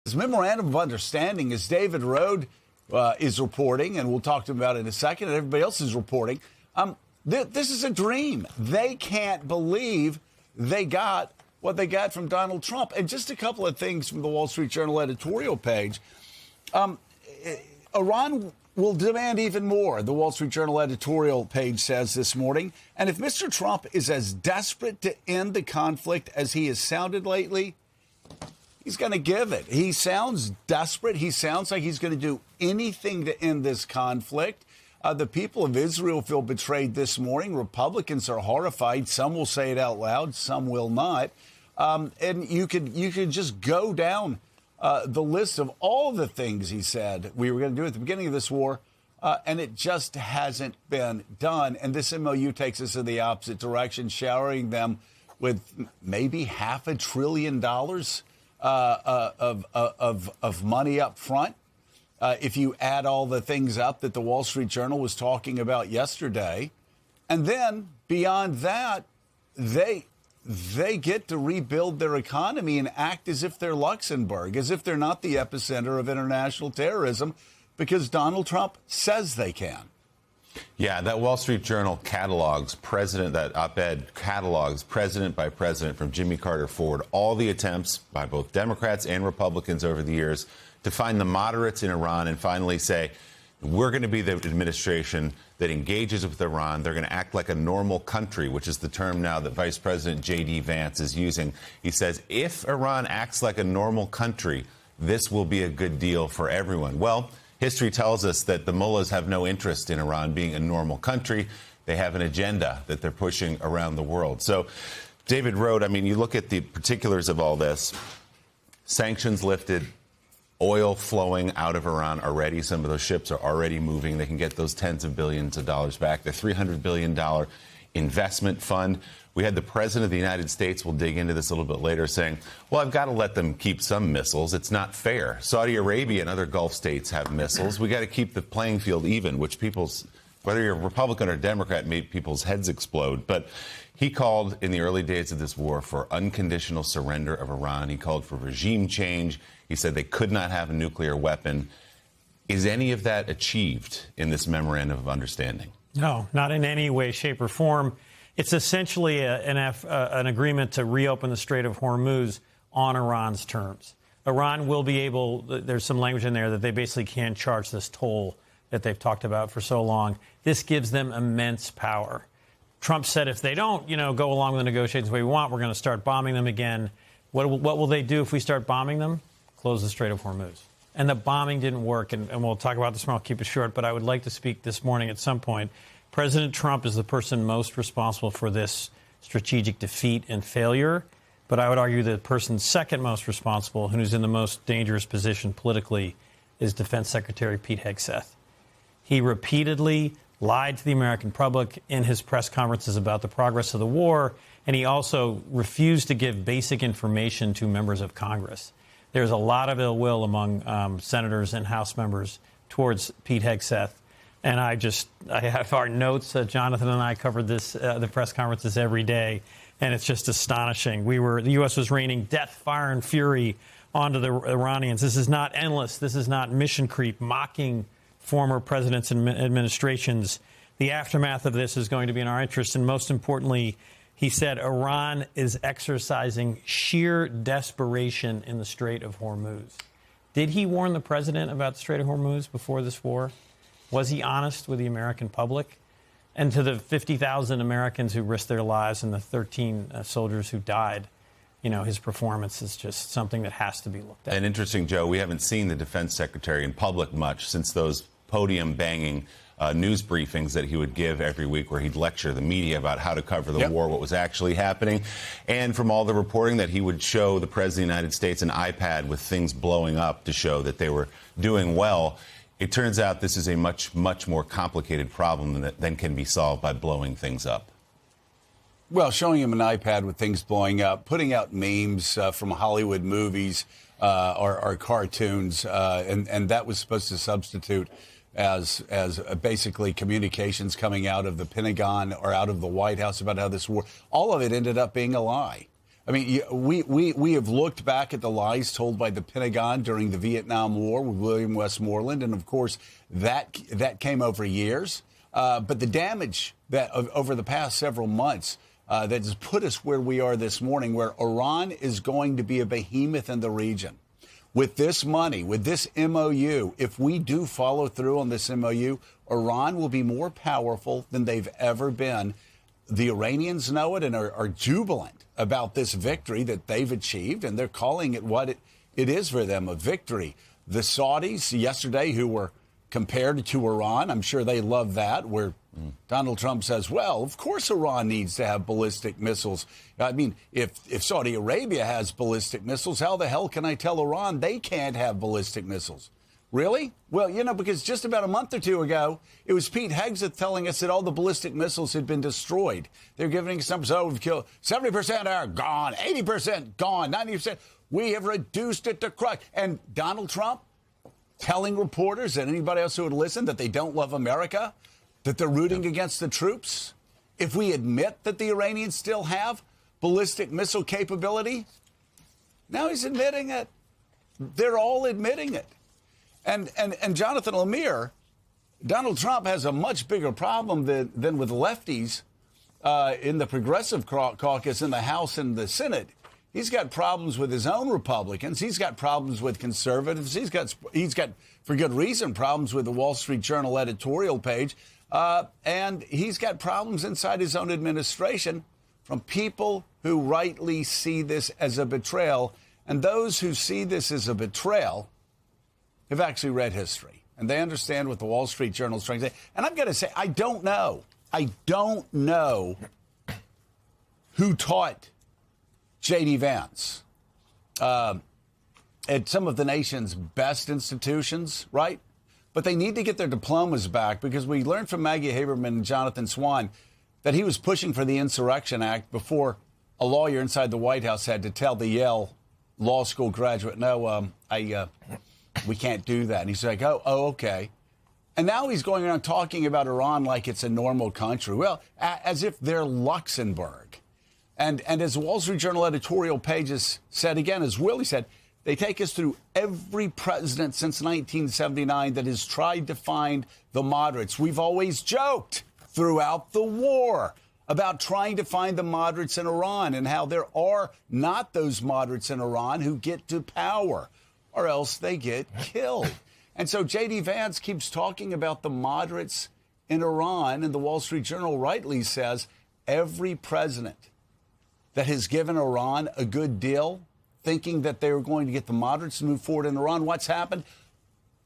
His memorandum of understanding, as David Rode is reporting, and we'll talk to him about it in a second, and everybody else is reporting, this is a dream. They can't believe they got what they got from Donald Trump. And just a couple of things from the Wall Street Journal editorial page. Iran will demand even more, the Wall Street Journal editorial page says this morning. And if Mr. Trump is as desperate to end the conflict as he has sounded lately, he's going to give it. He sounds desperate. He sounds like he's going to do anything to end this conflict. The people of Israel feel betrayed this morning. Republicans are horrified. Some will say it out loud. Some will not. And you could just go down the list of all the things he said we were going to do at the beginning of this war, and it just hasn't been done. And this MOU takes us in the opposite direction, showering them with maybe $500 billion of money up front. If you add all the things up that the Wall Street Journal was talking about yesterday, and then beyond that, they get to rebuild their economy and act as if they're Luxembourg, as if they're not the epicenter of international terrorism, because Donald Trump says they can. Yeah, that Wall Street Journal catalogs that op-ed catalogs president by president from Jimmy Carter forward all the attempts by both Democrats and Republicans over the years to find the moderates in Iran and finally say, we're going to be the administration that engages with Iran. They're going to act like a normal country, which is the term now that Vice President J.D. Vance is using. He says, if Iran acts like a normal country, this will be a good deal for everyone. Well, history tells us that the mullahs have no interest in Iran being a normal country. They have an agenda that they're pushing around the world. So, David Rode, I mean, you look at the particulars of all this. Sanctions lifted. Oil flowing out of Iran already. Some of those ships are already moving. They can get those tens of billions of dollars back. The $300 billion investment fund. We had the president of the United States, we'll dig into this a little bit later, saying, well, I've got to let them keep some missiles. It's not fair. Saudi Arabia and other Gulf states have missiles. We got to keep the playing field even, which whether you're Republican or Democrat, made people's heads explode. But he called in the early days of this war for unconditional surrender of Iran. He called for regime change. He said they could not have a nuclear weapon. Is any of that achieved in this memorandum of understanding? No, not in any way, shape, or form. It's essentially an agreement to reopen the Strait of Hormuz on Iran's terms. Iran will be able, there's some language in there that they basically can't charge this toll that they've talked about for so long. This gives them immense power. Trump said if they don't, go along with the negotiations the way we want, we're going to start bombing them again. What will they do if we start bombing them? Close the Strait of Hormuz. And the bombing didn't work, and we'll talk about this more. I'll keep it short, but I would like to speak this morning at some point. President Trump is the person most responsible for this strategic defeat and failure, but I would argue the person second most responsible, who's in the most dangerous position politically, is Defense Secretary Pete Hegseth. He repeatedly lied to the American public in his press conferences about the progress of the war, and he also refused to give basic information to members of Congress. There's a lot of ill will among senators and House members towards Pete Hegseth. And I have our notes. Jonathan and I covered this, the press conferences every day, and it's just astonishing. The U.S. was raining death, fire, and fury onto the Iranians. This is not endless. This is not mission creep, mocking former presidents and administrations. The aftermath of this is going to be in our interest, and most importantly, he said Iran is exercising sheer desperation in the Strait of Hormuz. Did he warn the president about the Strait of Hormuz before this war? Was he honest with the American public? And to the 50,000 Americans who risked their lives and the 13 soldiers who died, his performance is just something that has to be looked at. And interesting, Joe, we haven't seen the defense secretary in public much since those podium-banging news briefings that he would give every week where he'd lecture the media about how to cover the war, what was actually happening. And from all the reporting that he would show the President of the United States an iPad with things blowing up to show that they were doing well. It turns out this is a much, much more complicated problem than can be solved by blowing things up. Well, showing him an iPad with things blowing up, putting out memes from Hollywood movies or cartoons, and that was supposed to substitute as basically communications coming out of the Pentagon or out of the White House about how this war, all of it ended up being a lie. I mean, we have looked back at the lies told by the Pentagon during the Vietnam War with William Westmoreland, and of course that came over years. But the damage that over the past several months that has put us where we are this morning, where Iran is going to be a behemoth in the region. With this money, with this MOU, if we do follow through on this MOU, Iran will be more powerful than they've ever been. The Iranians know it and are jubilant about this victory that they've achieved, and they're calling it what it is for them, a victory. The Saudis yesterday, who were compared to Iran, I'm sure they love that, where Donald Trump says, well, of course Iran needs to have ballistic missiles. I mean, if Saudi Arabia has ballistic missiles, how the hell can I tell Iran they can't have ballistic missiles? Really? Well, because just about a month or two ago, it was Pete Hegseth telling us that all the ballistic missiles had been destroyed. They're giving us numbers, we've killed 70% are gone, 80% gone, 90%. We have reduced it to crux. And Donald Trump telling reporters and anybody else who would listen that they don't love America, that they're rooting against the troops. If we admit that the Iranians still have ballistic missile capability, now he's admitting it. They're all admitting it. And Jonathan Lemire, Donald Trump has a much bigger problem than with lefties in the Progressive Caucus in the House and the Senate. He's got problems with his own Republicans. He's got problems with conservatives. He's got, for good reason, problems with the Wall Street Journal editorial page. And he's got problems inside his own administration from people who rightly see this as a betrayal. And those who see this as a betrayal have actually read history. And they understand what the Wall Street Journal is trying to say. And I've got to say, I don't know who taught J.D. Vance at some of the nation's best institutions, right? But they need to get their diplomas back, because we learned from Maggie Haberman and Jonathan Swan that he was pushing for the Insurrection Act before a lawyer inside the White House had to tell the Yale Law School graduate, no, we can't do that. And he's like, oh, okay. And now he's going around talking about Iran like it's a normal country. Well, as if they're Luxembourg. And as the Wall Street Journal editorial pages said again, as Willie said, they take us through every president since 1979 that has tried to find the moderates. We've always joked throughout the war about trying to find the moderates in Iran and how there are not those moderates in Iran who get to power, or else they get killed. And so J.D. Vance keeps talking about the moderates in Iran, and the Wall Street Journal rightly says every president that has given Iran a good deal, thinking that they were going to get the moderates to move forward in Iran, what's happened?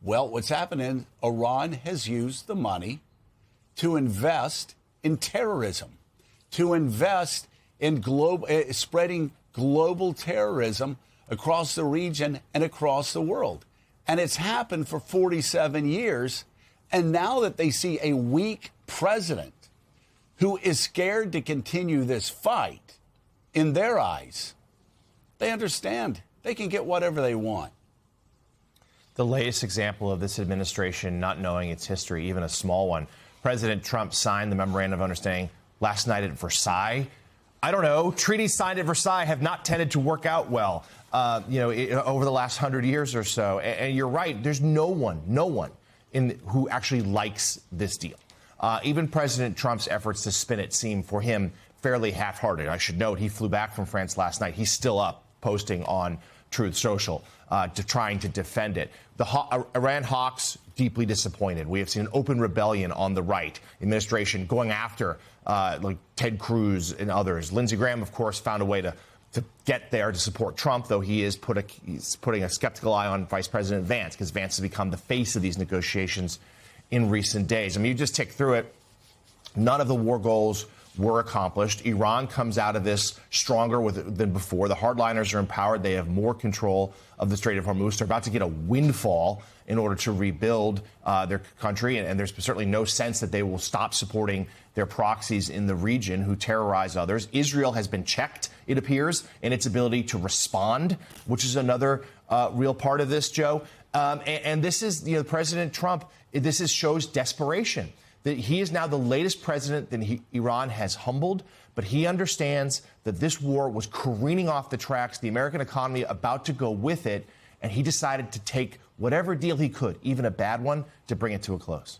Well, what's happened is Iran has used the money to invest in terrorism, to invest in spreading global terrorism across the region and across the world. And it's happened for 47 years. And now that they see a weak president who is scared to continue this fight, in their eyes, they understand they can get whatever they want. The latest example of this administration not knowing its history, even a small one. President Trump signed the Memorandum of Understanding last night at Versailles. I don't know. Treaties signed at Versailles have not tended to work out well, over the last 100 years or so. And you're right. There's no one who actually likes this deal. Even President Trump's efforts to spin it seem for him fairly half-hearted. I should note he flew back from France last night. He's still up posting on Truth Social to trying to defend it. The Iran hawks deeply disappointed. We have seen an open rebellion on the right, administration going after like Ted Cruz and others. Lindsey Graham, of course, found a way to get there to support Trump, though he's putting a skeptical eye on Vice President Vance, because Vance has become the face of these negotiations in recent days. I mean, you just tick through it. None of the war goals were accomplished. Iran comes out of this stronger than before. The hardliners are empowered. They have more control of the Strait of Hormuz. They're about to get a windfall in order to rebuild their country. And there's certainly no sense that they will stop supporting their proxies in the region who terrorize others. Israel has been checked, it appears, in its ability to respond, which is another real part of this, Joe. And this is, President Trump, shows desperation. that he is now the latest president that Iran has humbled, but he understands that this war was careening off the tracks, the American economy about to go with it, and he decided to take whatever deal he could, even a bad one, to bring it to a close.